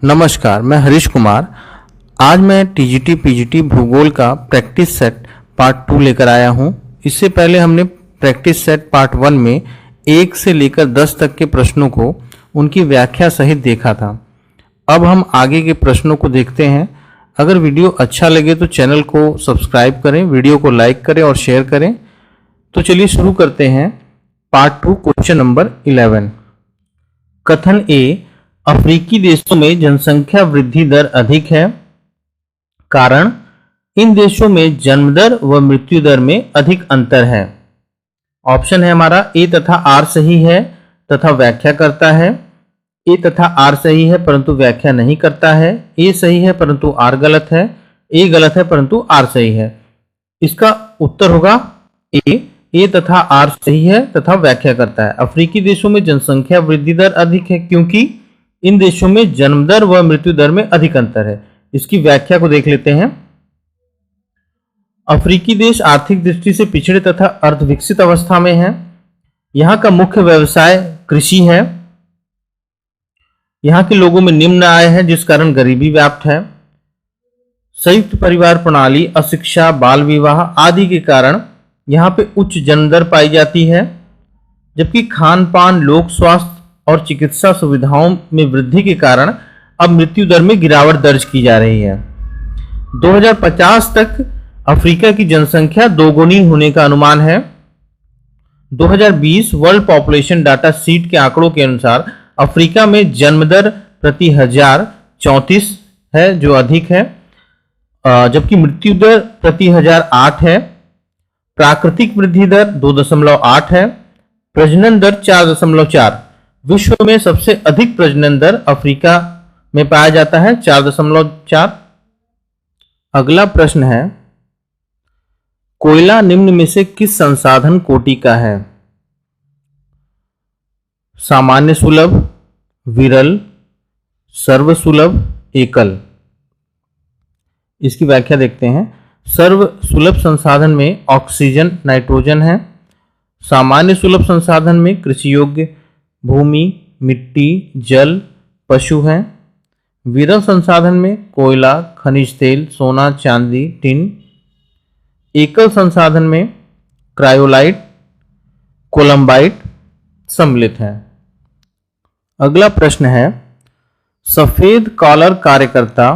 नमस्कार, मैं हरीश कुमार। आज मैं टीजीटी पीजीटी भूगोल का प्रैक्टिस सेट पार्ट 2 लेकर आया हूं। इससे पहले हमने प्रैक्टिस सेट पार्ट 1 में 1 से लेकर 10 तक के प्रश्नों को उनकी व्याख्या सहित देखा था। अब हम आगे के प्रश्नों को देखते हैं। अगर वीडियो अच्छा लगे तो चैनल को सब्सक्राइब करें, वीडियो को लाइक करें और शेयर करें। तो चलिए शुरू करते हैं। Part 2 question number 11। कथन ए, अफ्रीकी देशों में जनसंख्या वृद्धि दर अधिक है। कारण, इन देशों में जन्म दर व मृत्यु दर में अधिक अंतर है। ऑप्शन है हमारा ए तथा आर सही है तथा व्याख्या करता है। ए तथा आर सही है परंतु व्याख्या नहीं करता है। ए सही है परंतु आर गलत है। ए गलत है परंतु आर सही है। इसका उत्तर होगा ए तथा आर सही है तथा व्याख्या करता है। अफ्रीकी देशों में जनसंख्या वृद्धि दर अधिक है क्योंकि इन देशों में जन्म दर व मृत्यु दर में अधिक अंतर है। इसकी व्याख्या को देख लेते हैं। अफ्रीकी देश आर्थिक दृष्टि से पिछड़े तथा अर्धविकसित अवस्था में है। यहाँ का मुख्य व्यवसाय कृषि है। यहाँ के लोगों में निम्न आय है जिस कारण गरीबी व्याप्त है। संयुक्त परिवार प्रणाली, अशिक्षा, बाल विवाह आदि के कारण यहाँ पे उच्च जन्म दर पाई जाती है, जबकि खान पान, लोक स्वास्थ्य और चिकित्सा सुविधाओं में वृद्धि के कारण अब मृत्यु दर में गिरावट दर्ज की जा रही है। 2050 तक अफ्रीका की जनसंख्या दोगुनी होने का अनुमान है। 2020 वर्ल्ड पॉपुलेशन डाटा सीट के आंकड़ों के अनुसार अफ्रीका में जन्म दर प्रति 1000 34 है जो अधिक है, जबकि मृत्यु दर प्रति 1000 8 है। प्राकृतिक वृद्धि दर 2.8 है। प्रजनन दर 4.4। विश्व में सबसे अधिक प्रजनन दर अफ्रीका में पाया जाता है 4.4। अगला प्रश्न है, कोयला निम्न में से किस संसाधन कोटि का है? सामान्य सुलभ, विरल, सर्व सुलभ, एकल। इसकी व्याख्या देखते हैं। सर्व सुलभ संसाधन में ऑक्सीजन, नाइट्रोजन है। सामान्य सुलभ संसाधन में कृषि योग्य भूमि, मिट्टी, जल, पशु हैं। विरल संसाधन में कोयला, खनिज तेल, सोना, चांदी, टिन। एकल संसाधन में क्रायोलाइट, कोलंबाइट सम्मिलित है। अगला प्रश्न है, सफेद कॉलर कार्यकर्ता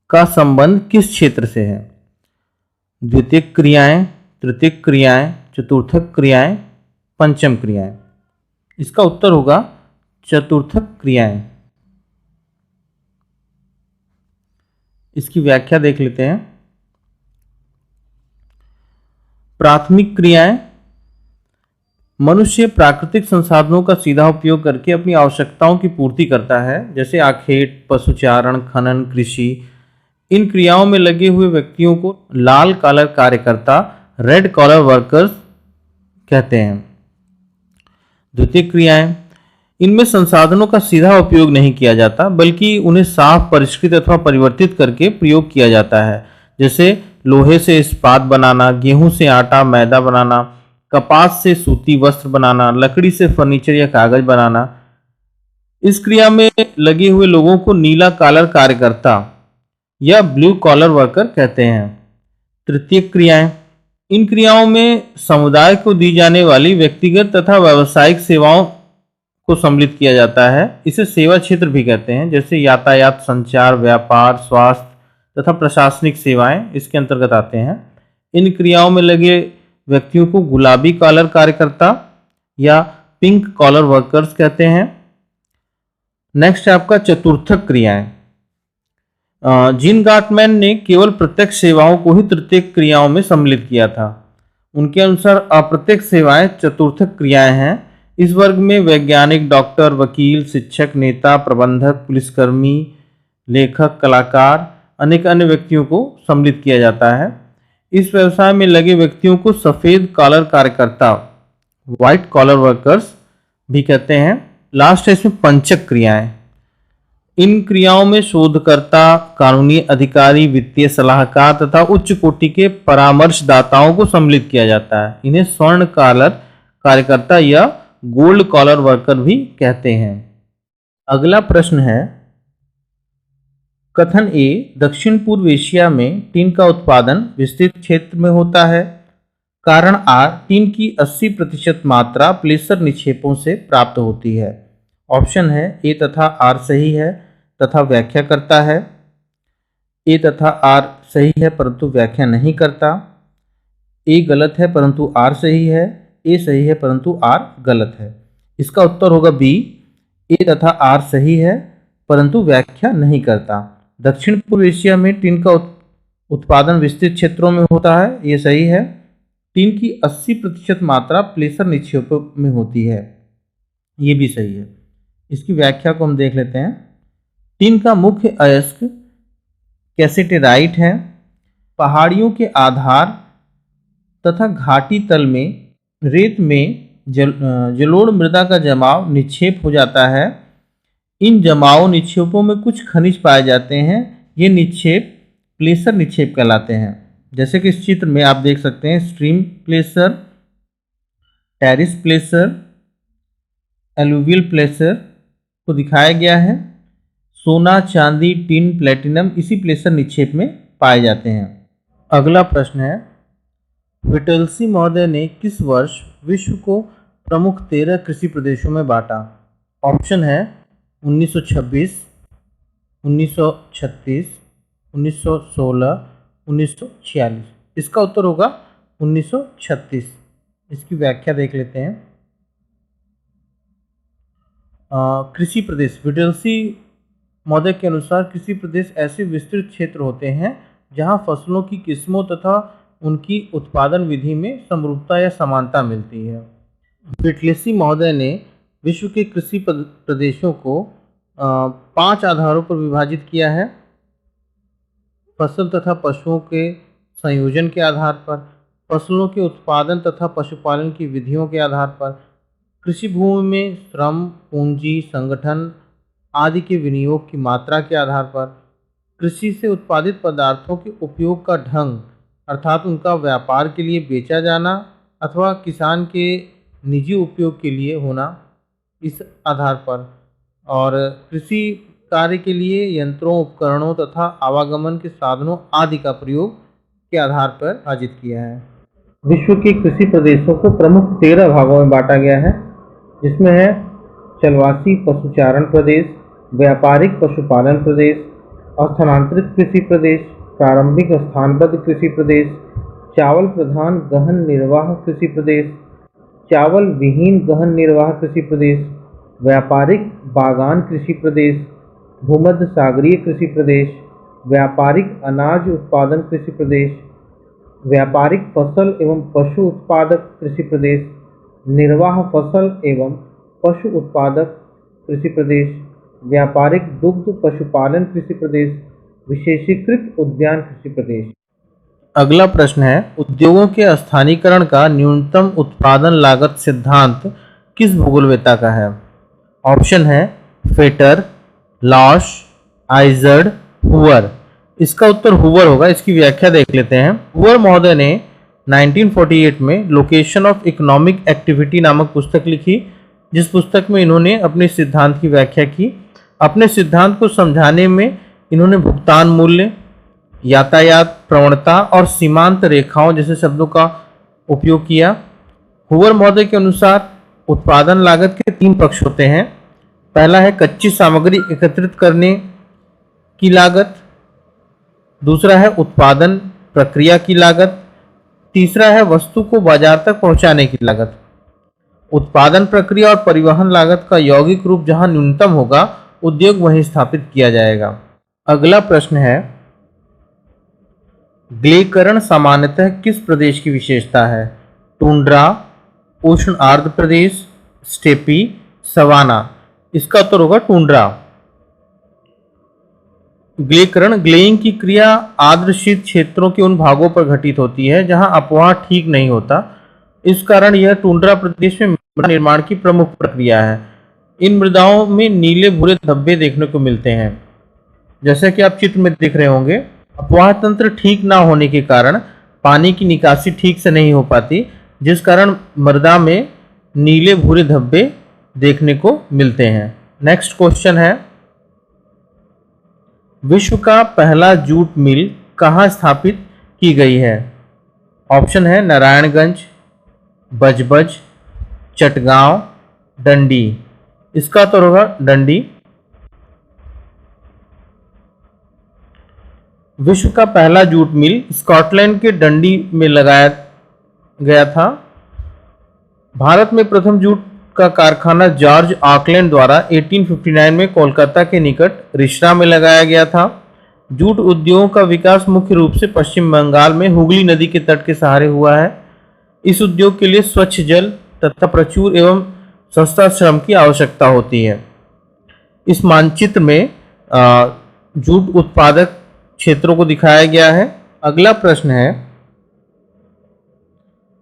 का संबंध किस क्षेत्र से है? द्वितीयक क्रियाएं, तृतीयक क्रियाएं, चतुर्थक क्रियाएं, पंचम क्रियाएं। इसका उत्तर होगा चतुर्थक क्रियाएं। इसकी व्याख्या देख लेते हैं। प्राथमिक क्रियाएं, मनुष्य प्राकृतिक संसाधनों का सीधा उपयोग करके अपनी आवश्यकताओं की पूर्ति करता है, जैसे आखेट, पशुचारण, खनन, कृषि। इन क्रियाओं में लगे हुए व्यक्तियों को लाल कॉलर कार्यकर्ता, रेड कॉलर वर्कर्स कहते हैं। द्वितीय क्रियाएं, इनमें संसाधनों का सीधा उपयोग नहीं किया जाता बल्कि उन्हें साफ, परिष्कृत अथवा परिवर्तित करके प्रयोग किया जाता है, जैसे लोहे से इस्पात बनाना, गेहूं से आटा मैदा बनाना, कपास से सूती वस्त्र बनाना, लकड़ी से फर्नीचर या कागज बनाना। इस क्रिया में लगे हुए लोगों को नीला कॉलर कार्यकर्ता या ब्लू कॉलर वर्कर कहते हैं। तृतीय क्रियाएं, इन क्रियाओं में समुदाय को दी जाने वाली व्यक्तिगत तथा व्यावसायिक सेवाओं को सम्मिलित किया जाता है। इसे सेवा क्षेत्र भी कहते हैं, जैसे यातायात, संचार, व्यापार, स्वास्थ्य तथा प्रशासनिक सेवाएं इसके अंतर्गत आते हैं। इन क्रियाओं में लगे व्यक्तियों को गुलाबी कॉलर कार्यकर्ता या पिंक कॉलर वर्कर्स कहते हैं। नेक्स्ट है आपका चतुर्थक क्रियाएं। जीन गार्टमैन ने केवल प्रत्यक्ष सेवाओं को ही तृतीयक क्रियाओं में सम्मिलित किया था। उनके अनुसार अप्रत्यक्ष सेवाएं चतुर्थक क्रियाएं हैं। इस वर्ग में वैज्ञानिक, डॉक्टर, वकील, शिक्षक, नेता, प्रबंधक, पुलिसकर्मी, लेखक, कलाकार, अनेक अन्य व्यक्तियों को सम्मिलित किया जाता है। इस व्यवसाय में लगे व्यक्तियों को सफेद कॉलर कार्यकर्ता, व्हाइट कॉलर वर्कर्स भी कहते हैं। लास्ट है इसमें पंचक क्रियाएं। इन क्रियाओं में शोधकर्ता, कानूनी अधिकारी, वित्तीय सलाहकार तथा उच्च कोटि के परामर्शदाताओं को सम्मिलित किया जाता है। इन्हें स्वर्ण कॉलर कार्यकर्ता या गोल्ड कॉलर वर्कर भी कहते हैं। अगला प्रश्न है, कथन ए दक्षिण पूर्व एशिया में टीन का उत्पादन विस्तृत क्षेत्र में होता है। कारण आर टीन की 80% मात्रा प्लेसर निक्षेपों से प्राप्त होती है। ऑप्शन है ए तथा आर सही है तथा व्याख्या करता है, ए तथा आर सही है परंतु व्याख्या नहीं करता, ए गलत है परंतु आर सही है, ए सही है परंतु आर गलत है। इसका उत्तर होगा बी, ए तथा आर सही है परंतु व्याख्या नहीं करता। दक्षिण पूर्व एशिया में टीन का उत्पादन विस्तृत क्षेत्रों में होता है, ये सही है। टीन की 80% मात्रा प्लेसर निक्षेपों में होती है, ये भी सही है। इसकी व्याख्या को हम देख लेते हैं। टीन का मुख्य अयस्क कैसेटेराइट है। पहाड़ियों के आधार तथा घाटी तल में रेत में जलोढ़ मृदा का जमाव निक्षेप हो जाता है। इन जमाव निक्षेपों में कुछ खनिज पाए जाते हैं। ये निक्षेप प्लेसर निक्षेप कहलाते हैं। जैसे कि इस चित्र में आप देख सकते हैं, स्ट्रीम प्लेसर, टेरिस प्लेसर, एलुवियल प्लेसर को दिखाया गया है। सोना, चांदी, टिन, प्लेटिनम इसी प्लेसर निक्षेप में पाए जाते हैं। अगला प्रश्न है, विटलसी महोदय ने किस वर्ष विश्व को प्रमुख 13 कृषि प्रदेशों में बांटा? ऑप्शन है 1926, 1936, 1916, 1946। इसका उत्तर होगा 1936। इसकी व्याख्या देख लेते हैं। कृषि प्रदेश, विटलसी महोदय के अनुसार कृषि प्रदेश ऐसे विस्तृत क्षेत्र होते हैं जहां फसलों की किस्मों तथा उनकी उत्पादन विधि में समरूपता या समानता मिलती है। विटलसी महोदय ने विश्व के कृषि प्रदेशों को 5 आधारों पर विभाजित किया है। फसल तथा पशुओं के संयोजन के आधार पर, फसलों के उत्पादन तथा पशुपालन की विधियों के आधार पर, कृषि भूमि में श्रम, पूंजी, संगठन आदि के विनियोग की मात्रा के आधार पर, कृषि से उत्पादित पदार्थों के उपयोग का ढंग अर्थात उनका व्यापार के लिए बेचा जाना अथवा किसान के निजी उपयोग के लिए होना, इस आधार पर, और कृषि कार्य के लिए यंत्रों, उपकरणों तथा आवागमन के साधनों आदि का प्रयोग के आधार पर विभाजित किया है। विश्व के कृषि प्रदेशों को प्रमुख 13 भागों में बांटा गया है, जिसमें है चलवासी पशुचारण प्रदेश, व्यापारिक पशुपालन प्रदेश, स्थानांतरित कृषि प्रदेश, प्रारंभिक स्थानबद्ध कृषि प्रदेश, चावल प्रधान गहन निर्वाह कृषि प्रदेश, चावल विहीन गहन निर्वाह कृषि प्रदेश, व्यापारिक बागान कृषि प्रदेश, भूमध्य सागरीय कृषि प्रदेश, व्यापारिक अनाज उत्पादन कृषि प्रदेश, व्यापारिक फसल एवं पशु उत्पादक कृषि प्रदेश, निर्वाह फसल एवं पशु उत्पादक कृषि प्रदेश, व्यापारिक दुग्ध पशुपालन कृषि प्रदेश, विशेषीकृत उद्यान कृषि प्रदेश। अगला प्रश्न है, उद्योगों के स्थानीयकरण का न्यूनतम उत्पादन लागत सिद्धांत किस भूगोलवेत्ता का है? ऑप्शन है फेटर, लॉश, आइजर्ड, हुवर। इसका उत्तर हुवर होगा। इसकी व्याख्या देख लेते हैं। हुवर महोदय ने 1948 में लोकेशन ऑफ इकोनॉमिक एक्टिविटी नामक पुस्तक लिखी, जिस पुस्तक में इन्होंने अपने सिद्धांत की व्याख्या की। अपने सिद्धांत को समझाने में इन्होंने भुगतान मूल्य, यातायात प्रवणता और सीमांत रेखाओं जैसे शब्दों का उपयोग किया। हुवर महोदय के अनुसार उत्पादन लागत के 3 पक्ष होते हैं। पहला है कच्ची सामग्री एकत्रित करने की लागत, दूसरा है उत्पादन प्रक्रिया की लागत, तीसरा है वस्तु को बाजार तक पहुंचाने की लागत। उत्पादन प्रक्रिया और परिवहन लागत का यौगिक रूप जहां न्यूनतम होगा, उद्योग वहीं स्थापित किया जाएगा। अगला प्रश्न है, ग्लेकरण सामान्यतः किस प्रदेश की विशेषता है? टुंड्रा, उष्ण आर्द्र प्रदेश, स्टेपी, सवाना। इसका उत्तर होगा टुंड्रा। ग्लेकरण, ग्लेइंग की क्रिया आर्द्र शीत क्षेत्रों के उन भागों पर घटित होती है जहां अपवाह ठीक नहीं होता। इस कारण यह टुंड्रा प्रदेश में मृदा निर्माण की प्रमुख प्रक्रिया है। इन मृदाओं में नीले भूरे धब्बे देखने को मिलते हैं। जैसा कि आप चित्र में देख रहे होंगे, अपवाह तंत्र ठीक ना होने के कारण पानी की निकासी ठीक से नहीं हो पाती, जिस कारण मृदा में नीले भूरे धब्बे देखने को मिलते हैं। नेक्स्ट क्वेश्चन है, विश्व का पहला जूट मिल कहाँ स्थापित की गई है? ऑप्शन है नारायणगंज, बजबज, चटगांव, डंडी। इसका तो होगा डंडी। विश्व का पहला जूट मिल स्कॉटलैंड के डंडी में लगाया गया था। भारत में प्रथम जूट का कारखाना जॉर्ज ऑकलैंड द्वारा 1859 में कोलकाता के निकट रिश्रा में लगाया गया था। जूट उद्योग का विकास मुख्य रूप से पश्चिम बंगाल में हुगली नदी के तट के सहारे हुआ है। इस उद्योग के लिए स्वच्छ जल तथा प्रचुर एवं सस्ता श्रम की आवश्यकता होती है। इस मानचित्र में जूट उत्पादक क्षेत्रों को दिखाया गया है। अगला प्रश्न है,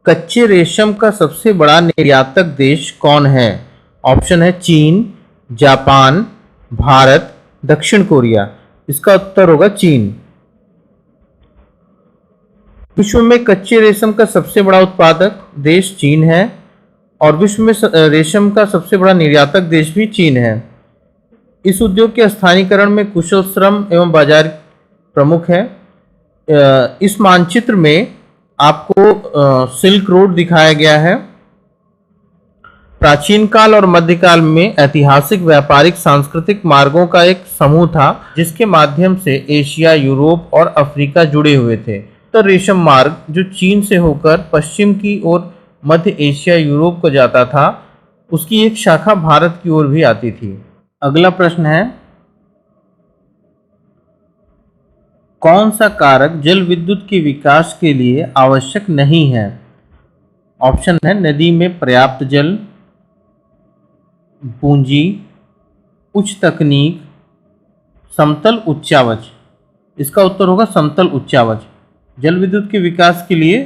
कच्चे रेशम का सबसे बड़ा निर्यातक देश कौन है? ऑप्शन है चीन, जापान, भारत, दक्षिण कोरिया। इसका उत्तर होगा चीन। विश्व में कच्चे रेशम का सबसे बड़ा उत्पादक देश चीन है और विश्व में रेशम का सबसे बड़ा निर्यातक देश भी चीन है। इस उद्योग के स्थानीयकरण में कुशल श्रम एवं बाजार प्रमुख है। इस मानचित्र में आपको सिल्क रोड दिखाया गया है। प्राचीन काल और मध्यकाल में ऐतिहासिक, व्यापारिक, सांस्कृतिक मार्गों का एक समूह था जिसके माध्यम से एशिया, यूरोप और अफ्रीका जुड़े हुए थे। उत्तर रेशम मार्ग जो चीन से होकर पश्चिम की ओर मध्य एशिया, यूरोप को जाता था, उसकी एक शाखा भारत की ओर भी आती थी। अगला प्रश्न है, कौन सा कारक जल विद्युत के विकास के लिए आवश्यक नहीं है? ऑप्शन है नदी में पर्याप्त जल, पूंजी, उच्च तकनीक, समतल उच्चावच। इसका उत्तर होगा समतल उच्चावच। जल विद्युत के विकास के लिए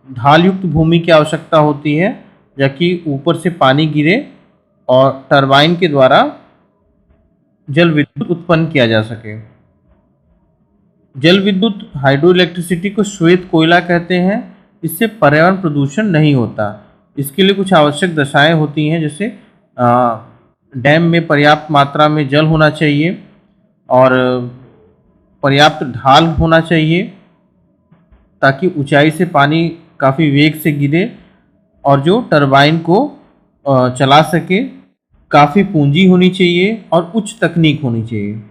ढाल युक्त भूमि की आवश्यकता होती है, जबकि ऊपर से पानी गिरे और टरबाइन के द्वारा जल विद्युत उत्पन्न किया जा सके। जल विद्युत हाइड्रो इलेक्ट्रिसिटी को श्वेत कोयला कहते हैं। इससे पर्यावरण प्रदूषण नहीं होता। इसके लिए कुछ आवश्यक दशाएं होती हैं, जैसे डैम में पर्याप्त मात्रा में जल होना चाहिए और पर्याप्त ढाल होना चाहिए ताकि ऊंचाई से पानी काफ़ी वेग से गिरे और जो टरबाइन को चला सके। काफ़ी पूंजी होनी चाहिए और उच्च तकनीक होनी चाहिए।